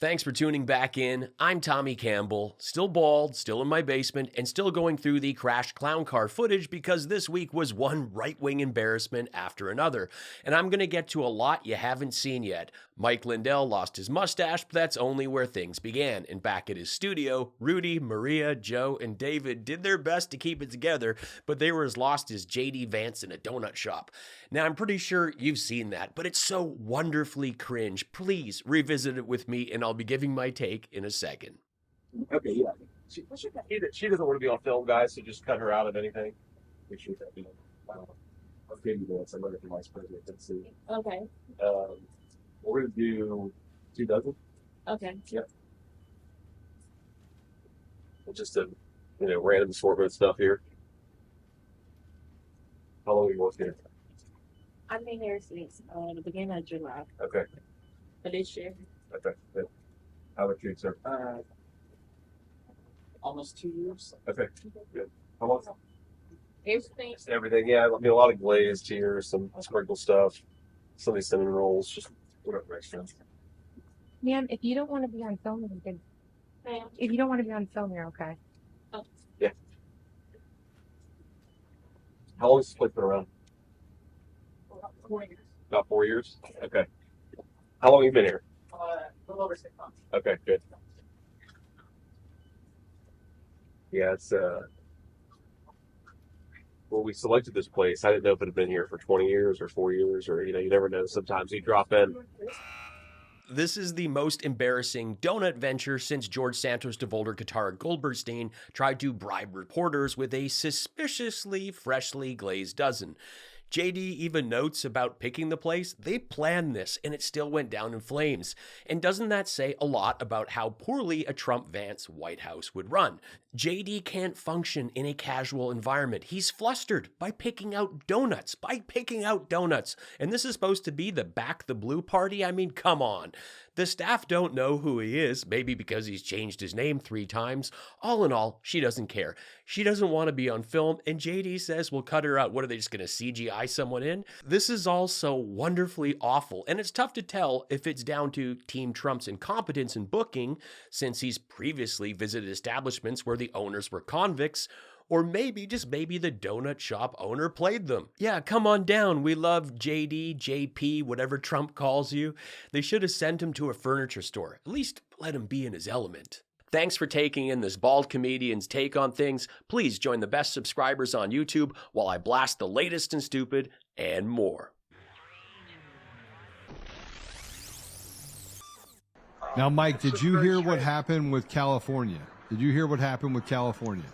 Thanks for tuning back in. I'm Tommy Campbell, still bald, still in my basement, and still going through the crashed clown car footage because this week was one right-wing embarrassment after another. And I'm going to get to a lot you haven't seen yet. Mike Lindell lost his mustache, but that's only where things began. And back at his studio, Rudy, Maria, Joe, and David did their best to keep it together, but they were as lost as J.D. Vance in a donut shop. Now, I'm pretty sure you've seen that, but it's so wonderfully cringe. Please revisit it with me, and I'll be giving my take in a second. Okay, yeah. She doesn't want to be on film, guys, so just cut her out of anything. We shoot that, you know. Okay, Vance, I'm running for vice president. Let's see. Okay. We're going to do 2 dozen. Okay. Yep. Just a, random assortment stuff here. How long are you working here? I've been here since the beginning of July Okay. of this year. Okay. Good. How about you, sir? Almost 2 years. Okay. Good. How long? Everything. Just everything. Yeah, I mean, a lot of glazed here, some sprinkle stuff, some of these cinnamon rolls, just whatever extra. Ma'am, if you don't want to be on film, you can. Ma'am. If you don't want to be on film, you're okay. Yeah. How long has this place been around? 4 years. About 4 years? Okay. How long have you been here? A little over 6 months. Okay, good. Yeah, it's when we selected this place, I didn't know if it had been here for 20 years or 4 years, or you never know. Sometimes you drop in. This is the most embarrassing donut venture since George Santos DeVolder Katara Goldberstein tried to bribe reporters with a suspiciously freshly glazed dozen. JD even notes about picking the place. They planned this, and it still went down in flames. And doesn't that say a lot about how poorly a Trump-Vance White House would run? JD can't function in a casual environment. He's flustered by picking out donuts. And this is supposed to be the Back the Blue party? I mean, come on. The staff don't know who he is, maybe because he's changed his name 3 times. All in all, she doesn't care. She doesn't want to be on film, and JD says we'll cut her out. What, are they just going to CGI someone in? This is all so wonderfully awful, and it's tough to tell if it's down to Team Trump's incompetence in booking, since he's previously visited establishments where the owners were convicts, or maybe, just maybe, the donut shop owner played them. Yeah, come on down. We love JD, JP, whatever Trump calls you. They should have sent him to a furniture store. At least let him be in his element. Thanks for taking in this bald comedian's take on things. Please join the best subscribers on YouTube while I blast the latest and stupid and more. Now, Mike, did you hear what happened with California? Did you hear what happened with California?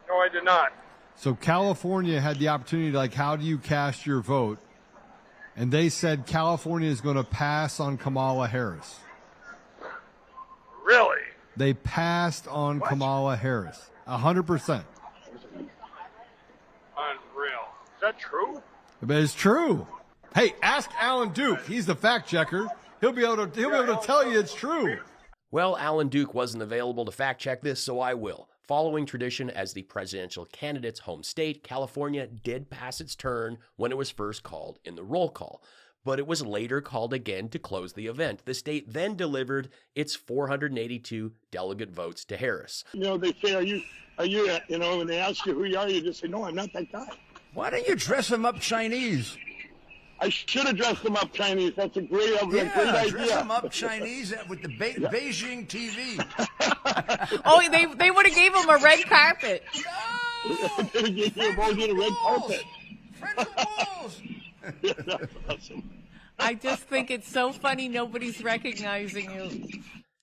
No, I did not. So California had the opportunity, like, how do you cast your vote? And they said California is going to pass on Kamala Harris. Really? They passed on Kamala Harris. 100%. Unreal. Is that true? But it's true. Hey, ask Alan Duke. He's the fact checker. He'll be able to tell you it's true. Well, Alan Duke wasn't available to fact check this, so I will. Following tradition as the presidential candidate's home state, California did pass its turn when it was first called in the roll call, but it was later called again to close the event. The state then delivered its 482 delegate votes to Harris. They say, are you, when they ask you who you are, you just say, no, I'm not that guy. Why don't you dress him up Chinese? I should have dressed them up Chinese. That's a great idea. Dress him up Chinese with the Beijing TV. Oh, they would have gave him a red carpet. They gave you a red carpet. French balls. That's awesome. I just think it's so funny nobody's recognizing you.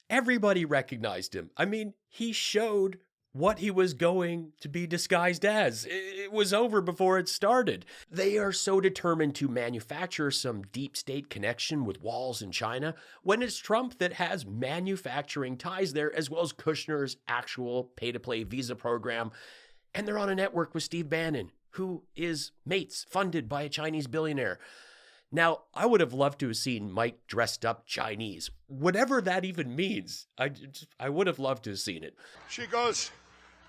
Everybody recognized him. I mean, he showed what he was going to be disguised as. It was over before it started. They are so determined to manufacture some deep state connection with walls in China when it's Trump that has manufacturing ties there, as well as Kushner's actual pay-to-play visa program. And they're on a network with Steve Bannon, who is mates funded by a Chinese billionaire. Now, I would have loved to have seen Mike dressed up Chinese. Whatever that even means, I would have loved to have seen it. She goes,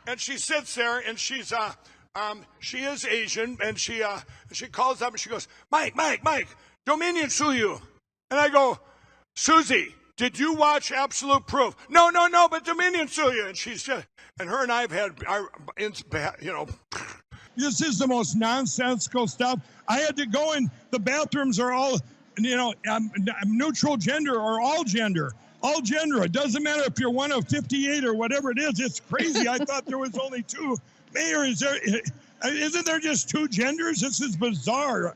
and she sits there, and she is Asian, and she calls up, and she goes, Mike, Dominion Suyu. And I go, Susie, did you watch Absolute Proof? No, but Dominion sue you. And she's just, and her and I have had, This is the most nonsensical stuff. I had to go in, the bathrooms are all, neutral gender or all gender. All gender. It doesn't matter if you're one of 58 or whatever it is. It's crazy. I thought there was only two. Mayor, isn't there just two genders? This is bizarre,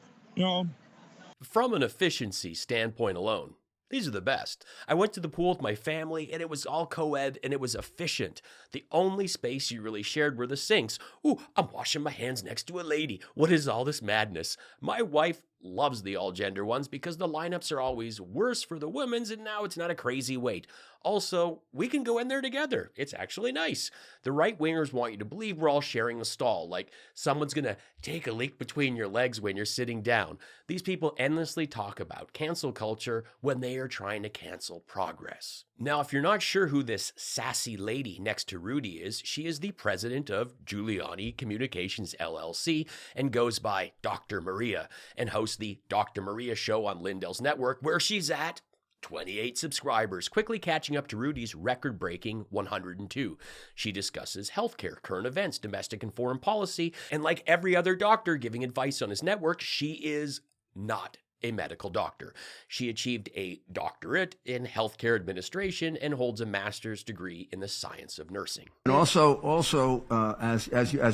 From an efficiency standpoint alone, these are the best. I went to the pool with my family, and it was all co-ed, and it was efficient. The only space you really shared were the sinks. Ooh, I'm washing my hands next to a lady. What is all this madness? My wife loves the all-gender ones because the lineups are always worse for the women's, and now it's not a crazy wait. Also, we can go in there together. It's actually nice. The right-wingers want you to believe we're all sharing a stall, like someone's gonna take a leak between your legs when you're sitting down. These people endlessly talk about cancel culture when they are trying to cancel progress. Now, if you're not sure who this sassy lady next to Rudy is, she is the president of Giuliani Communications LLC and goes by Dr. Maria and hosts the Dr. Maria show on Lindell's network, where she's at 28 subscribers, quickly catching up to Rudy's record-breaking 102. She discusses healthcare, current events, domestic and foreign policy, and like every other doctor giving advice on his network, she is not a medical doctor. She achieved a doctorate in healthcare administration and holds a master's degree in the science of nursing. And also, as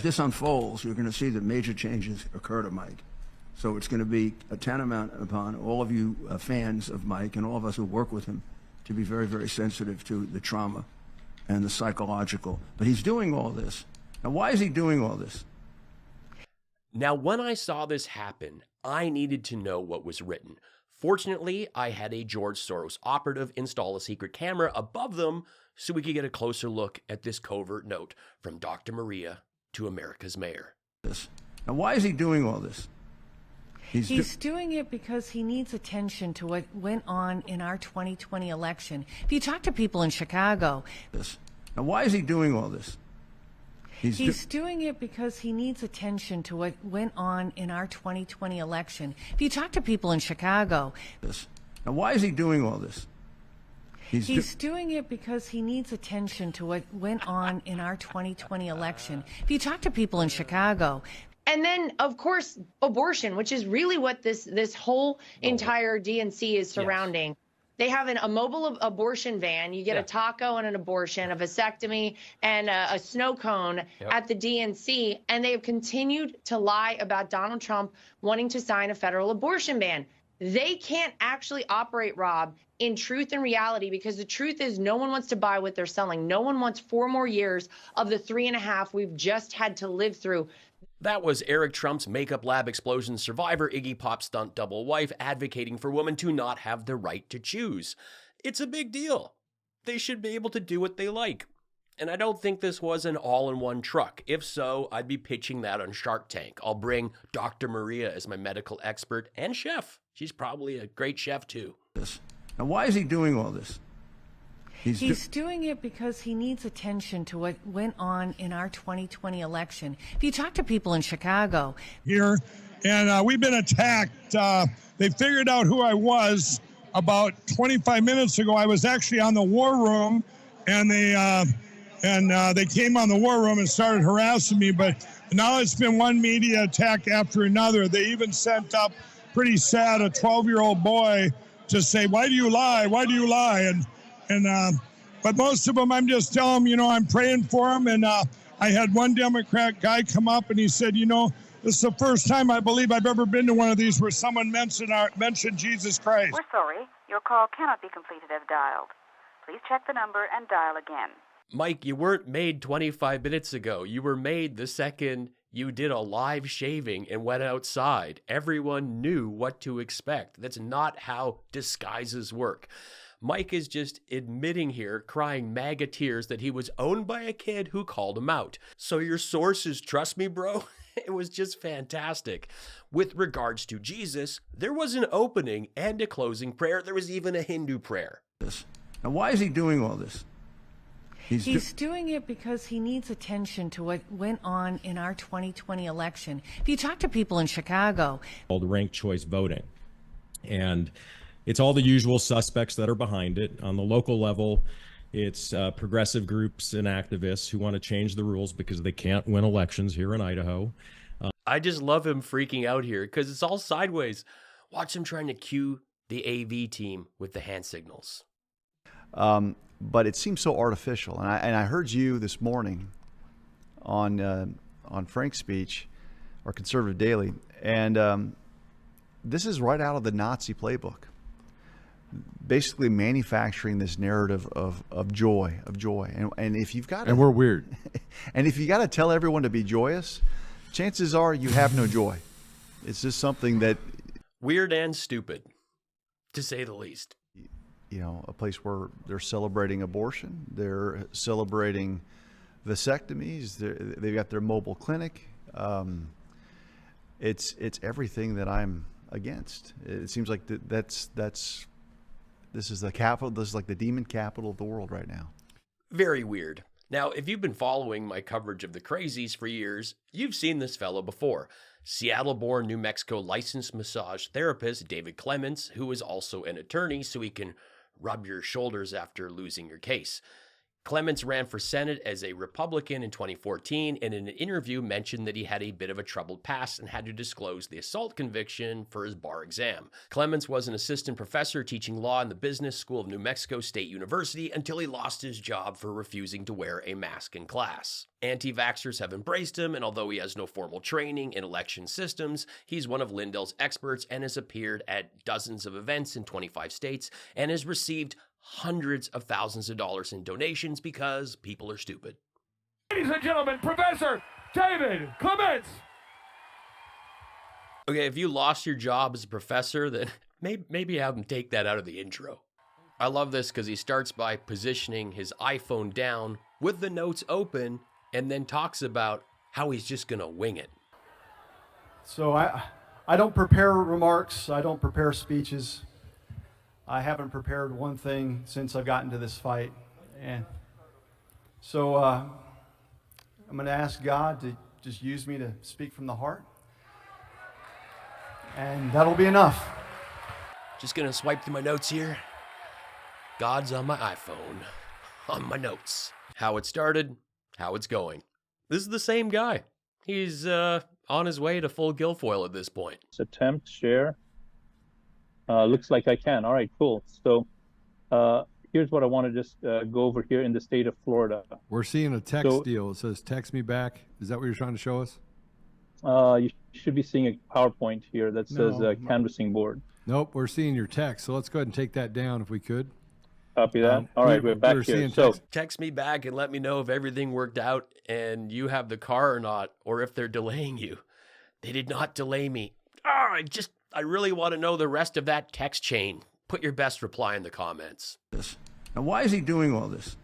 this unfolds, you're going to see that major changes occur to Mike. So it's going to be a tantamount upon all of you fans of Mike and all of us who work with him to be very, very sensitive to the trauma and the psychological. But he's doing all this. Now, why is he doing all this? Now, when I saw this happen, I needed to know what was written. Fortunately, I had a George Soros operative install a secret camera above them so we could get a closer look at this covert note from Dr. Maria to America's mayor. Now, why is he doing all this? He's doing it because he needs attention to what went on in our 2020 election. If you talk to people in Chicago... Now, why is he doing all this? He's doing it because he needs attention to what went on in our 2020 election. If you talk to people in Chicago... Now, why is he doing all this? He's doing it because he needs attention to what went on in our 2020 election. If you talk to people in Chicago... And then, of course, abortion, which is really what this whole entire DNC is surrounding. Yes. They have a mobile abortion van. You get a taco and an abortion, a vasectomy, and a snow cone at the DNC. And they have continued to lie about Donald Trump wanting to sign a federal abortion ban. They can't actually operate, Rob, in truth and reality, because the truth is no one wants to buy what they're selling. No one wants 4 more years of the 3.5 we've just had to live through. That was Eric Trump's makeup lab explosion survivor, Iggy Pop's stunt double wife, advocating for women to not have the right to choose. It's a big deal. They should be able to do what they like. And I don't think this was an all-in-one truck. If so, I'd be pitching that on Shark Tank. I'll bring Dr. Maria as my medical expert and chef. She's probably a great chef, too. Now, why is he doing all this? He's doing it because he needs attention to what went on in our 2020 election. If you talk to people in Chicago... Here, and we've been attacked. They figured out who I was about 25 minutes ago. I was actually on the War Room, and they came on the War Room and started harassing me. But now it's been one media attack after another. They even sent up, pretty sad, a 12-year-old boy to say, "Why do you lie? Why do you lie?" But most of them, I'm just telling them, I'm praying for them. And I had one Democrat guy come up and he said, this is the first time I believe I've ever been to one of these where someone mentioned Jesus Christ. We're sorry. Your call cannot be completed as dialed. Please check the number and dial again. Mike, you weren't made 25 minutes ago. You were made the second you did a live shaving and went outside. Everyone knew what to expect. That's not how disguises work. Mike is just admitting here, crying MAGA tears, that he was owned by a kid who called him out. So your sources trust me, bro? It was just fantastic. With regards to Jesus, there was an opening and a closing prayer. There was even a Hindu prayer. Now, why is he doing all this? He's doing it because he needs attention to what went on in our 2020 election. If you talk to people in Chicago... Called ranked choice voting. And it's all the usual suspects that are behind it. On the local level, it's progressive groups and activists who want to change the rules because they can't win elections here in Idaho. I just love him freaking out here because it's all sideways. Watch him trying to cue the AV team with the hand signals. But it seems so artificial. And I heard you this morning on Frank's speech, or Conservative Daily, and this is right out of the Nazi playbook. Basically manufacturing this narrative of joy. And if you've got and we're weird. And if you got to tell everyone to be joyous, chances are you have no joy. It's just something that... Weird and stupid, to say the least. You know, a place where they're celebrating abortion, they're celebrating vasectomies, they've got their mobile clinic. It's everything that I'm against. It seems like this is the capital. This is like the demon capital of the world right now. Very weird. Now, if you've been following my coverage of the crazies for years, you've seen this fellow before. Seattle-born, New Mexico licensed massage therapist David Clements, who is also an attorney, so he can rub your shoulders after losing your case. Clements ran for Senate as a Republican in 2014 and in an interview mentioned that he had a bit of a troubled past and had to disclose the assault conviction for his bar exam. Clements was an assistant professor teaching law in the Business School of New Mexico State University until he lost his job for refusing to wear a mask in class. Anti-vaxxers have embraced him, and although he has no formal training in election systems, he's one of Lindell's experts and has appeared at dozens of events in 25 states and has received hundreds of thousands of dollars in donations because people are stupid. Ladies and gentlemen, Professor David Clements. Okay, if you lost your job as a professor, then maybe have him take that out of the intro. I love this because he starts by positioning his iPhone down with the notes open and then talks about how he's just going to wing it. So I don't prepare remarks. I don't prepare speeches. I haven't prepared one thing since I've gotten to this fight. And so I'm going to ask God to just use me to speak from the heart. And that'll be enough. Just going to swipe through my notes here. God's on my iPhone, on my notes. How it started, how it's going. This is the same guy. He's on his way to full Guilfoyle at this point. Attempt, share. Looks like I can. All right, cool. So here's what I want to just go over here in the state of Florida. We're seeing a text deal. It says, text me back. Is that what you're trying to show us? You should be seeing a PowerPoint here that says canvassing board. Nope, we're seeing your text. So let's go ahead and take that down if we could. Copy that. All right, we're back here. So text me back and let me know if everything worked out and you have the car or not, or if they're delaying you. They did not delay me. I really want to know the rest of that text chain. Put your best reply in the comments. Now, why is he doing all this?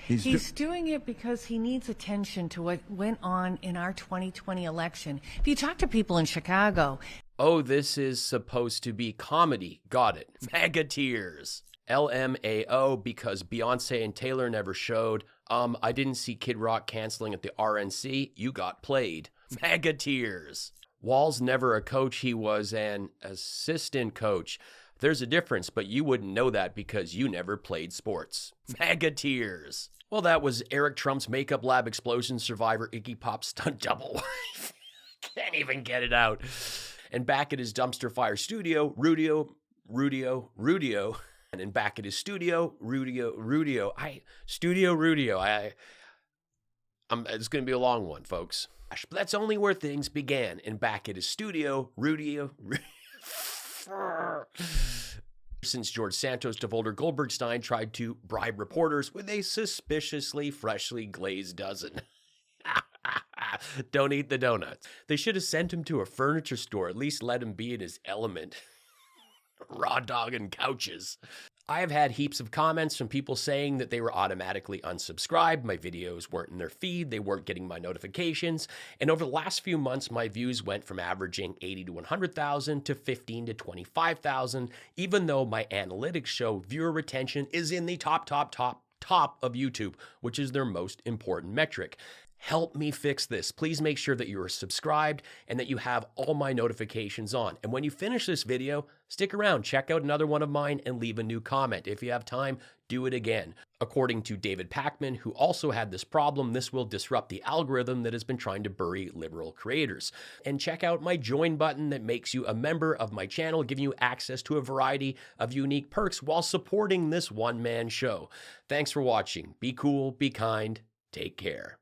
He's doing it because he needs attention to what went on in our 2020 election. If you talk to people in Chicago... Oh, this is supposed to be comedy. Got it. Mega tears. LMAO because Beyonce and Taylor never showed. I didn't see Kid Rock canceling at the RNC. You got played. Mega tears. Wall's never a coach. He was an assistant coach. There's a difference, but you wouldn't know that because you never played sports. Mega tears. Well, that was Eric Trump's makeup lab explosion survivor Iggy Pop's stunt double. Can't even get it out. And back at his dumpster fire studio, Rudio. And then back at his studio, Rudio. It's going to be a long one, folks. But that's only where things began. And back at his studio, Rudio. Since George Santos DeVolder Goldbergstein tried to bribe reporters with a suspiciously freshly glazed dozen. Don't eat the donuts. They should have sent him to a furniture store. At least let him be in his element. Raw dog and couches. I have had heaps of comments from people saying that they were automatically unsubscribed. My videos weren't in their feed. They weren't getting my notifications. And over the last few months, my views went from averaging 80 to 100,000 to 15 to 25,000, even though my analytics show viewer retention is in the top of YouTube, which is their most important metric. Help me fix this. Please make sure that you are subscribed and that you have all my notifications on. And when you finish this video, stick around, check out another one of mine, and leave a new comment. If you have time, do it again. According to David Pakman, who also had this problem, this will disrupt the algorithm that has been trying to bury liberal creators. And check out my join button that makes you a member of my channel, giving you access to a variety of unique perks while supporting this one-man show. Thanks for watching. Be cool, be kind, take care.